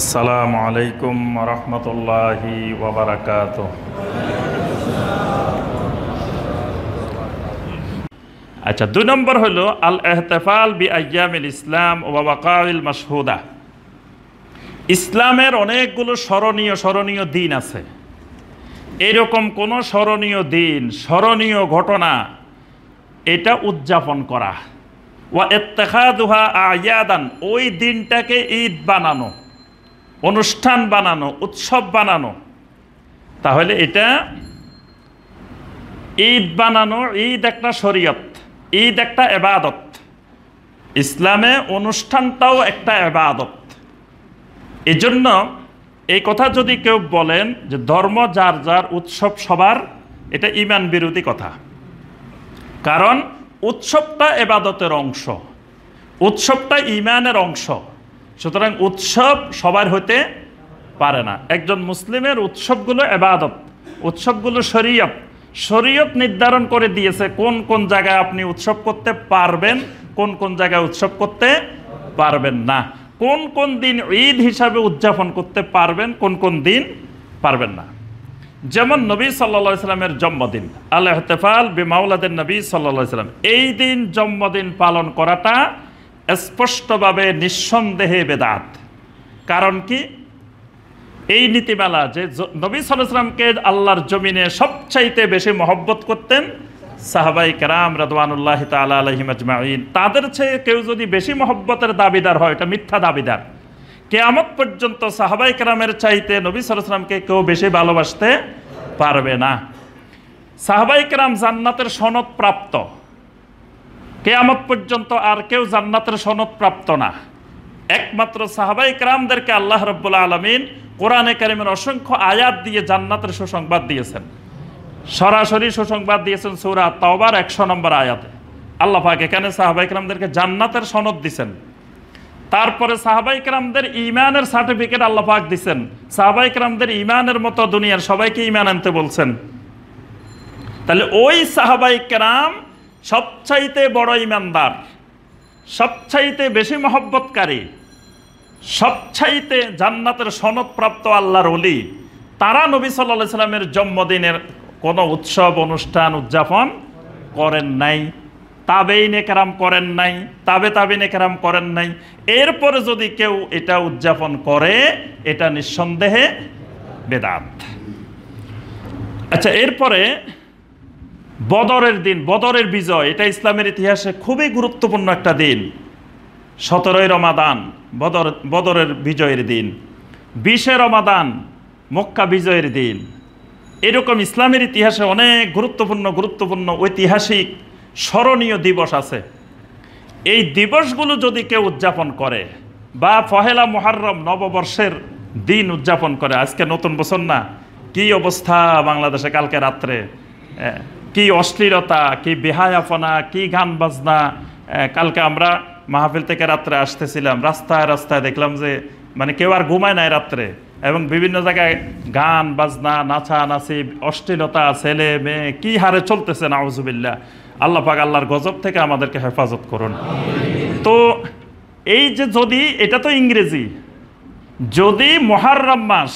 আসসালামু আলাইকুম ওয়া রাহমাতুল্লাহি ওয়া বারাকাতুহু। আচ্ছা, 2 নম্বর হলো আল ইহতিফাল বি আইয়ামিল ইসলাম ওয়া ওয়াকাইল মাশহুদা। ইসলামের অনেকগুলো স্মরণীয় দিন আছে। এরকম কোন স্মরণীয় দিন, স্মরণীয় ঘটনা এটা উদযাপন করা, ওয়া ইত্তিখাদুহা আয়াদান, ওই দিনটাকে ঈদ বানানো, অনুষ্ঠান বানানো, উৎসব বানানো, তাহলে এটা ঈদ বানানো। ঈদ একটা শরীয়ত, ঈদ একটা ইবাদত। ইসলামে অনুষ্ঠানটাও একটা ইবাদত। এজন্য এই কথা যদি কেউ বলেন যে ধর্ম যার যার, উৎসব সবার, এটা ঈমান বিরোধী কথা। কারণ উৎসবটা ইবাদতের অংশ, উৎসবটা ঈমানের অংশ। সুতরাং উৎসব সবার হতে পারে না। একজন মুসলিমের উৎসবগুলো ইবাদত, উৎসবগুলো শরীয়ত। শরীয়ত নির্ধারণ করে দিয়েছে কোন কোন জায়গায় আপনি উৎসব করতে পারবেন, কোন কোন জায়গায় উৎসব করতে পারবেন না, কোন কোন দিন ঈদ হিসাবে উদযাপন করতে পারবেন, কোন কোন দিন পারবেন না। যেমন নবী সাল্লাল্লাহু আলাইহি সাল্লামের জন্মদিন, আল ইহতিফাল বিমাউলাদিন নবী সাল্লাল্লাহু আলাইহি সাল্লাম, এই দিন জন্মদিন পালন করাটা স্পষ্টভাবে নিঃসন্দেহে বেদাত। কারণ কি? এই নীতিমালা যে নবী সাল্লাল্লাহু আলাইহি সাল্লামকে আল্লাহর জমিনে সবচাইতে বেশি মহব্বত করতেন সাহাবায়ে কেরাম রাদওয়ানুল্লাহি তাআলা আলাইহিম আজমাইন, তাদের চেয়ে কেউ যদি বেশি মহব্বতের দাবিদার হয়, এটা মিথ্যা দাবিদার। কিয়ামত পর্যন্ত সাহাবায়ে কেরামের চাইতে নবী সাল্লাল্লাহু আলাইহি সাল্লামকে কেউ বেশি ভালোবাসতে পারবে না। সাহাবায়ে কেরাম জান্নাতের সনদ প্রাপ্ত, কিয়ামত পর্যন্ত আর কেউ জান্নাতের সনদ প্রাপ্ত না। একমাত্র সাহাবায়ে কেরামদেরকে আল্লাহ রাব্বুল আলামিন কোরআনে কারিমের অসংখ্য আয়াত দিয়ে জান্নাতের সুসংবাদ দিয়েছেন। সরাসরি সুসংবাদ দিয়েছেন সূরা তাওবার 100 নম্বর আয়াতে। আল্লাহ পাক এখানে সাহাবায়ে কেরামদেরকে জান্নাতের সনদ দিয়েছেন। তারপরে সাহাবায়ে কেরামদের ঈমানের সার্টিফিকেট আল্লাহ পাক দিয়েছেন। সাহাবায়ে কেরামদের ঈমানের মতো দুনিয়ার সবাইকে ঈমান আনতে বলছেন। তাহলে ওই সাহাবায়ে কেরাম সবচাইতে বড় ঈমানদার, সবচাইতে বেশি মহব্বতকারী, সবচাইতে জান্নাতের সনদপ্রাপ্ত আল্লাহর ওলি, তারা নবী সাল্লাল্লাহু আলাইহি সাল্লামের জন্মদিনের কোনো উৎসব অনুষ্ঠান উদযাপন করেন নাই। তাবেঈনে কেরাম করেন নাই, তাবেঈনে কেরাম করেন নাই। এরপরে যদি কেউ এটা উদযাপন করে, এটা নিঃসন্দেহে বেদাত। আচ্ছা, এরপরে বদরের দিন, বদরের বিজয়, এটা ইসলামের ইতিহাসে খুবই গুরুত্বপূর্ণ একটা দিন। 17ই রমাদান বদরের বিজয়ের দিন, 20শে রমাদান মক্কা বিজয়ের দিন। এরকম ইসলামের ইতিহাসে অনেক গুরুত্বপূর্ণ ঐতিহাসিক স্মরণীয় দিবস আছে। এই দিবসগুলো যদি কেউ উদযাপন করে, বা পহেলা মুহররম নববর্ষের দিন উদযাপন করে, আজকে নতুন বছর না, কি অবস্থা বাংলাদেশে কালকে রাত্রে, কি অশ্লীলতা, কি বেহায়াপনা, কি গান বাজনা। কালকে আমরা মাহফিল থেকে রাত্রে আসতেছিলাম, রাস্তায় রাস্তায় দেখলাম যে মানে কেউ আর ঘুমায় নাই রাত্রে, এবং বিভিন্ন জায়গায় গান বাজনা, নাচানাচি, অশ্লীলতা, ছেলে মেয়ে কি হারে চলতেছে, নাউজুবিল্লাহ। আল্লাহ পাক আল্লাহর গজব থেকে আমাদেরকে হেফাজত করুন। তো এই যে যদি, এটা তো ইংরেজি, যদি মুহররম মাস,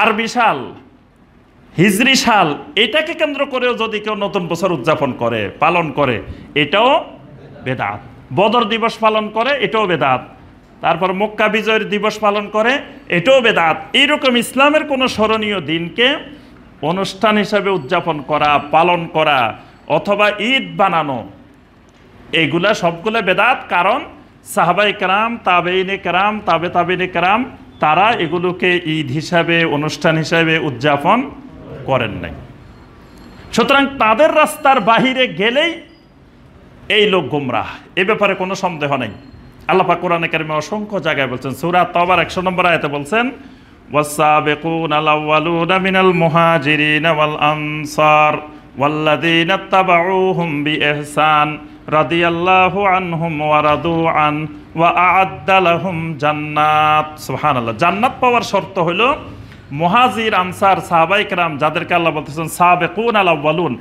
আরবি সাল, হিজরি সাল, এটাকে কেন্দ্র করেও যদি কেউ নতুন বছর উদযাপন করে, পালন করে, এটাও বেদাত। বদর দিবস পালন করে, এটাও বেদাত। তারপর মক্কা বিজয়ের দিবস পালন করে, এটাও বেদাত। এইরকম ইসলামের কোনো স্মরণীয় দিনকে অনুষ্ঠান হিসাবে উদযাপন করা, পালন করা, অথবা ঈদ বানানো, এগুলা সবগুলো বেদাত। কারণ সাহাবায়ে কেরাম, তাবেঈনে কেরাম, তাবেঈনে কেরাম, তারা এগুলোকে ঈদ হিসাবে, অনুষ্ঠান হিসাবে উদযাপন করেন নাই। সুতরাং তাদের রাস্তার বাহিরে গেলেই এই লোক গুমরাহ, এ ব্যাপারে কোনো সন্দেহ নেই। আল্লাহ পাক কোরআনে কারিমে অসংখ্য জায়গায় বলছেন। সূরা তাওবার 100 নম্বর আয়াতে বলছেন, ওয়াস-সাবিকুনাল আউওয়ালুনা মিনাল মুহাজিরিনা ওয়াল আনসার ওয়াল্লাযীনা তাবাউহুম বিইহসান রাদিয়াল্লাহু আনহুম ওয়া রাদু আন ওয়া আ'আদ্দা লাহুম জান্নাত। সুবহানাল্লাহ। জান্নাত পাওয়ার শর্ত হলো মুহাজির, আনসার, সাহাবায়ে কেরাম, যাদেরকে আল্লাহ বলতেছেন সাবিকুনাল আউওয়ালুন,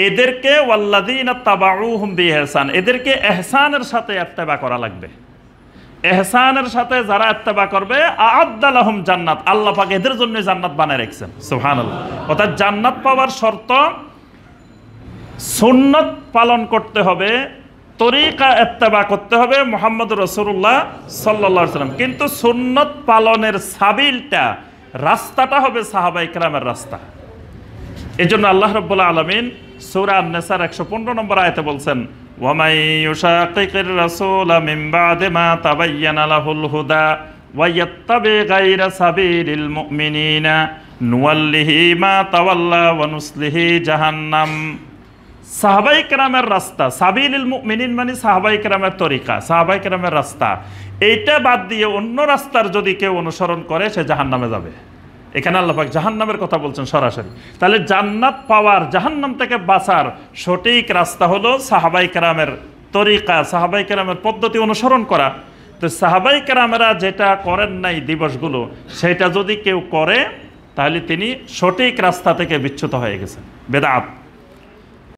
এদেরকে ওয়াল্লাযীনা তাবাউহুম বিইহসান, এদেরকে ইহসানের সাথে ইত্তেবা করা লাগবে। এহসানের সাথে যারা ইত্তেবা করবে আ'আদ্দা লাহুম জান্নাত, আল্লাহ পাক এদের জন্য জান্নাত বানায় রেখেছেন। সুবহানাল্লাহ। অর্থাৎ জান্নাত পাওয়ার শর্ত সুন্নত পালন করতে হবে, তরিকা ইত্তেবা করতে হবে মুহাম্মদ রাসূলুল্লাহ সাল্লাল্লাহু আলাইহি ওয়াসাল্লাম। কিন্তু সুন্নত পালনের সাবিলটা, রাস্তাটা হবে সাহাবায়ে কেরামের রাস্তা। এজন্য আল্লাহ রাব্বুল আলামিন সূরা আন-নিসার 115 নম্বর আয়াতে বলছেন, ওয়া মান ইউশাকিকির রাসূলা মিন বা'দি মা তাবায়্যানা লাহুল হুদা ওয়া ইয়াত্তাবি গায়রা সাবিলিল মুমিনিনা নুওয়াল্লিহি মা তাওয়াল্লা ওয়া নুসলিহি জাহান্নাম। সাহাবায়ে কেরামের রাস্তা, সাবিলিল মুমিনিন মানে সাহাবায়ে কেরামের তরিকা, সাহাবায়ে কেরামের রাস্তা, এইটা বাদ দিয়ে অন্য রাস্তার যদি কেউ অনুসরণ করে সে জাহান্নামে যাবে। এখানে আল্লাহ পাক জাহান্নামের কথা বলছেন সরাসরি। তাহলে জান্নাত পাওয়ার, জাহান্নাম থেকে বাঁচার সঠিক রাস্তা হলো সাহাবায়ে কেরামের তরিকা, সাহাবায়ে কেরামের পদ্ধতি অনুসরণ করা। তো সাহাবায়ে কেরামেরা যেটা করেন নাই দিবসগুলো, সেটা যদি কেউ করে তাহলে তিনি সঠিক রাস্তা থেকে বিচ্যুত হয়ে গেছেন, বেদাত।